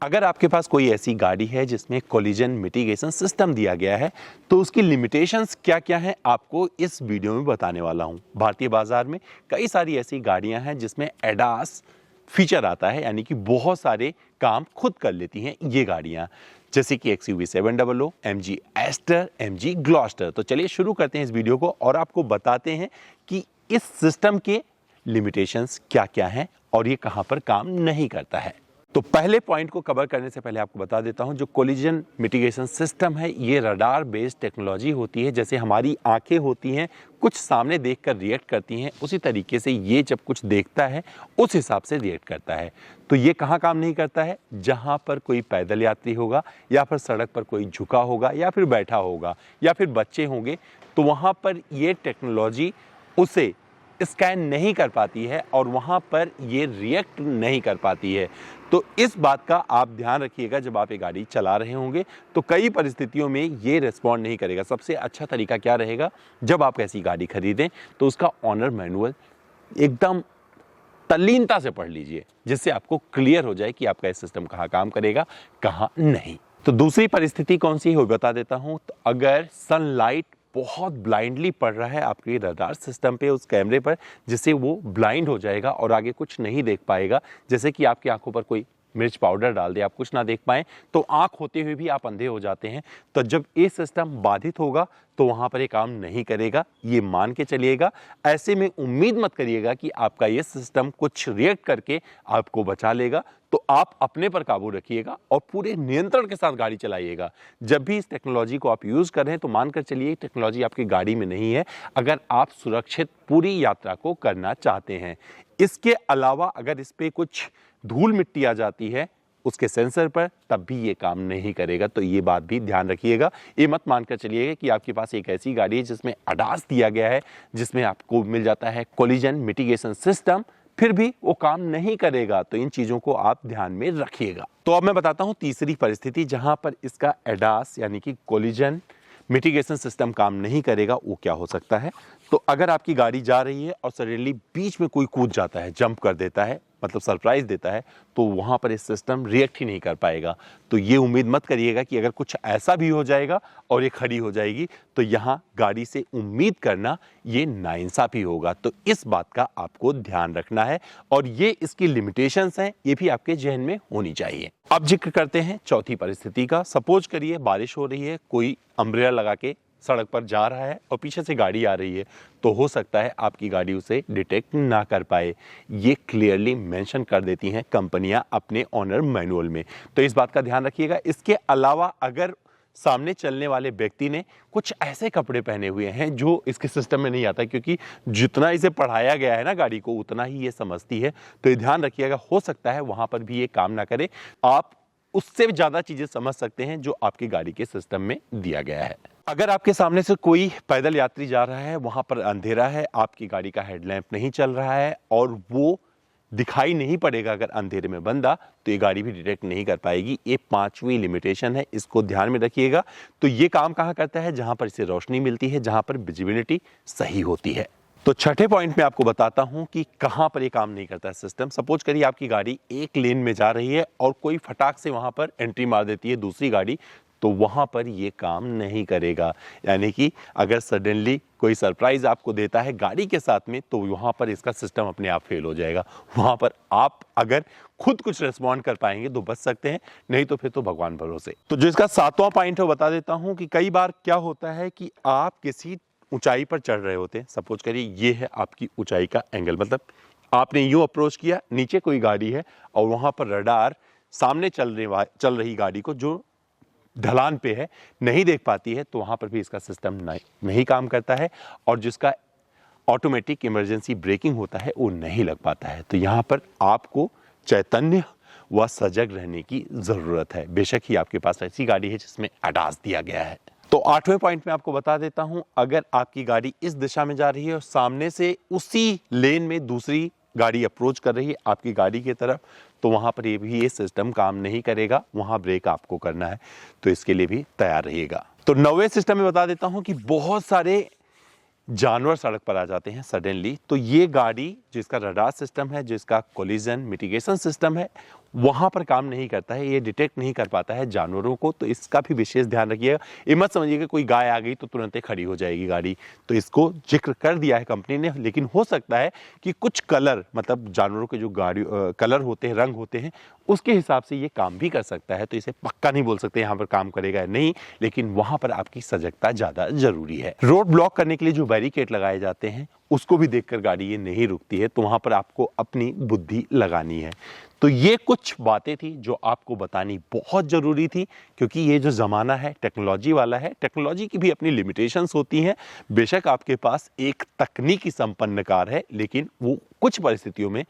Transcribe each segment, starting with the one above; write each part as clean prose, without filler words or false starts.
अगर आपके पास कोई ऐसी गाड़ी है जिसमें कोलिजन मिटिगेशन सिस्टम दिया गया है तो उसकी लिमिटेशंस क्या क्या हैं आपको इस वीडियो में बताने वाला हूं। भारतीय बाजार में कई सारी ऐसी गाड़ियां हैं जिसमें एडास फीचर आता है, यानी कि बहुत सारे काम खुद कर लेती हैं ये गाड़ियां, जैसे कि XUV 700, MG Astor, MG Gloster. तो चलिए शुरू करते हैं इस वीडियो को और आपको बताते हैं कि इस सिस्टम के लिमिटेशंस क्या क्या हैं और ये कहां पर काम नहीं करता है। तो पहले पॉइंट को कवर करने से पहले आपको बता देता हूं, जो कोलिजन मिटिगेशन सिस्टम है ये रडार बेस्ड टेक्नोलॉजी होती है। जैसे हमारी आंखें होती हैं, कुछ सामने देखकर रिएक्ट करती हैं, उसी तरीके से ये जब कुछ देखता है उस हिसाब से रिएक्ट करता है। तो ये कहाँ काम नहीं करता है? जहां पर कोई पैदल यात्री होगा या फिर सड़क पर कोई झुका होगा या फिर बैठा होगा या फिर बच्चे होंगे, तो वहां पर ये टेक्नोलॉजी उसे स्कैन नहीं कर पाती है और वहां पर ये रिएक्ट नहीं कर पाती है। तो इस बात का आप ध्यान रखिएगा, जब आप ये गाड़ी चला रहे होंगे तो कई परिस्थितियों में ये रिस्पॉन्ड नहीं करेगा। सबसे अच्छा तरीका क्या रहेगा, जब आप ऐसी गाड़ी खरीदें तो उसका ऑनर मैनुअल एकदम तल्लीनता से पढ़ लीजिए, जिससे आपको क्लियर हो जाए कि आपका इस सिस्टम कहाँ काम करेगा कहाँ नहीं। तो दूसरी परिस्थिति कौन सी है वो बता देता हूं। तो अगर सनलाइट बहुत ब्लाइंडली पड़ रहा है आपके रडार सिस्टम पे, उस कैमरे पर, जिससे वो ब्लाइंड हो जाएगा और आगे कुछ नहीं देख पाएगा, जैसे कि आपकी आंखों पर कोई मिर्च पाउडर डाल दे, आप कुछ ना देख पाएं, तो आंख होते हुए भी आप अंधे हो जाते हैं। तो जब ये सिस्टम बाधित होगा तो वहां पर ये काम नहीं करेगा, ये मान के चलिएगा। ऐसे में उम्मीद मत करिएगा कि आपका ये सिस्टम कुछ रिएक्ट करके आपको बचा लेगा। तो आप अपने पर काबू रखिएगा और पूरे नियंत्रण के साथ गाड़ी चलाइएगा। जब भी इस टेक्नोलॉजी को आप यूज कर रहे हैं तो मानकर चलिए टेक्नोलॉजी आपकी गाड़ी में नहीं है, अगर आप सुरक्षित पूरी यात्रा को करना चाहते हैं। इसके अलावा अगर इस पे कुछ धूल मिट्टी आ जाती है उसके सेंसर पर, तब भी ये काम नहीं करेगा। तो ये बात भी ध्यान रखिएगा। ये मत मानकर चलिएगा कि आपके पास एक ऐसी गाड़ी है जिसमें ADAS दिया गया है, जिसमें आपको मिल जाता है कोलिजन मिटिगेशन सिस्टम, फिर भी वो काम नहीं करेगा। तो इन चीजों को आप ध्यान में रखिएगा। तो अब मैं बताता हूं तीसरी परिस्थिति जहां पर इसका ADAS यानी कि कोलिजन मिटिगेशन सिस्टम काम नहीं करेगा, वो क्या हो सकता है। तो अगर आपकी गाड़ी जा रही है और सडनली बीच में कोई कूद जाता है, जंप कर देता है, मतलब सरप्राइज देता है, तो वहां पर इस सिस्टम रिएक्ट ही नहीं कर पाएगा। तो ये उम्मीद मत करिएगा कि अगर कुछ ऐसा भी हो जाएगा और ये खड़ी हो जाएगी तो यहाँ गाड़ी से उम्मीद करना ये नाइंसाफी होगा। तो इस बात का आपको ध्यान रखना है और ये इसकी लिमिटेशंस हैं, ये भी आपके जहन में होनी चाहिए। अब जिक्र करते हैं चौथी परिस्थिति का। सपोज करिए बारिश हो रही है, कोई अम्ब्रेला लगा के सड़क पर जा रहा है और पीछे से गाड़ी आ रही है, तो हो सकता है आपकी गाड़ी उसे डिटेक्ट ना कर पाए। ये क्लियरली मेंशन कर देती हैं कंपनियां अपने ऑनर मैनुअल में, तो इस बात का ध्यान रखिएगा। इसके अलावा अगर सामने चलने वाले व्यक्ति ने कुछ ऐसे कपड़े पहने हुए हैं जो इसके सिस्टम में नहीं आता, क्योंकि जितना इसे पढ़ाया गया है ना गाड़ी को, उतना ही ये समझती है। तो ये ध्यान रखिएगा, हो सकता है वहां पर भी ये काम ना करे। आप उससे ज्यादा चीजें समझ सकते हैं जो आपकी गाड़ी के सिस्टम में दिया गया है। अगर आपके सामने से कोई पैदल यात्री जा रहा है, वहां पर अंधेरा है, आपकी गाड़ी का हेडलैम्प नहीं चल रहा है और वो दिखाई नहीं पड़ेगा अगर अंधेरे में बंदा, तो ये गाड़ी भी डिटेक्ट नहीं कर पाएगी। ये पांचवी लिमिटेशन है, इसको ध्यान में रखिएगा। तो ये काम कहां करता है? जहां पर इसे रोशनी मिलती है, जहां पर विजिबिलिटी सही होती है। तो छठे पॉइंट में आपको बताता हूं कि कहां पर ये काम नहीं करता है सिस्टम। सपोज करिए आपकी गाड़ी एक लेन में जा रही है और कोई फटाक से वहां पर एंट्री मार देती है दूसरी गाड़ी, तो वहां पर ये काम नहीं करेगा। यानी कि अगर सडनली कोई सरप्राइज आपको देता है गाड़ी के साथ में, तो वहां पर इसका सिस्टम अपने आप फेल हो जाएगा। वहां पर आप अगर खुद कुछ रिस्पॉन्ड कर पाएंगे तो बच सकते हैं, नहीं तो फिर तो भगवान भरोसे। तो जो इसका सातवां पॉइंट है वो बता देता हूं कि कई बार क्या होता है कि आप किसी ऊंचाई पर चढ़ रहे होते हैं। सपोज करिए ये है आपकी ऊंचाई का एंगल, मतलब आपने यूं अप्रोच किया, नीचे कोई गाड़ी है और वहां पर रडार सामने चल रही गाड़ी को जो ढलान पे है नहीं देख पाती है, तो वहां पर भी इसका सिस्टम नहीं काम करता है और जिसका ऑटोमेटिक इमरजेंसी ब्रेकिंग होता है वो नहीं लग पाता है। तो यहां पर आपको चैतन्य व सजग रहने की जरूरत है, बेशक ही आपके पास ऐसी गाड़ी है जिसमें ADAS दिया गया है। तो आठवें पॉइंट में आपको बता देता हूं, अगर आपकी गाड़ी इस दिशा में जा रही है और सामने से उसी लेन में दूसरी गाड़ी अप्रोच कर रही है आपकी गाड़ी की तरफ, तो वहां पर ये सिस्टम काम नहीं करेगा, वहां ब्रेक आपको करना है। तो इसके लिए भी तैयार रहिएगा। तो 9वें सिस्टम में बता देता हूं कि बहुत सारे जानवर सड़क पर आ जाते हैं सडनली, तो ये गाड़ी जिसका रडार सिस्टम है, जिसका कोलिजन मिटिगेशन सिस्टम है, वहाँ पर काम नहीं करता है, ये डिटेक्ट नहीं कर पाता है जानवरों को, तो इसका भी विशेष ध्यान रखिएगा। ये मत समझिएगा कोई गाय आ गई तो तुरंत ही खड़ी हो जाएगी गाड़ी, तो इसको जिक्र कर दिया है कंपनी ने, लेकिन हो सकता है कि कुछ कलर, मतलब जानवरों के जो गाड़ी कलर होते हैं, रंग होते हैं, उसके हिसाब से ये काम भी कर सकता है। तो इसे पक्का नहीं बोल सकते यहाँ पर काम करेगा या नहीं, लेकिन वहाँ पर आपकी सजगता ज़्यादा जरूरी है। रोड ब्लॉक करने के लिए जो बैरिकेड लगाए जाते हैं उसको भी देखकर गाड़ी ये नहीं रुकती है, तो वहाँ पर आपको अपनी बुद्धि लगानी है। तो ये कुछ बातें थी जो आपको बतानी बहुत ज़रूरी थी, क्योंकि ये जो ज़माना है टेक्नोलॉजी वाला है, टेक्नोलॉजी की भी अपनी लिमिटेशंस होती हैं। बेशक आपके पास एक तकनीकी संपन्न कार है, लेकिन वो कुछ परिस्थितियों में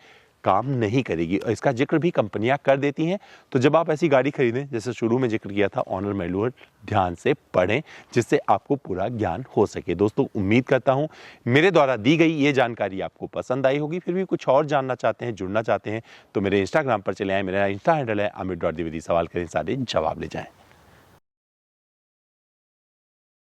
काम नहीं करेगी, और इसका जिक्र भी कंपनियां कर देती हैं। तो जब आप ऐसी गाड़ी खरीदें, जैसे शुरू में जिक्र किया था ऑनर मैनुअल, ध्यान से पढ़ें जिससे आपको पूरा ज्ञान हो सके। दोस्तों, उम्मीद करता हूं मेरे द्वारा दी गई ये जानकारी आपको पसंद आई होगी। फिर भी कुछ और जानना चाहते हैं, जुड़ना चाहते हैं, तो मेरे इंस्टाग्राम पर चले आए। मेरा इंस्टा हैंडल है amit.dwivedi। सवाल करें, सारे जवाब ले जाएं।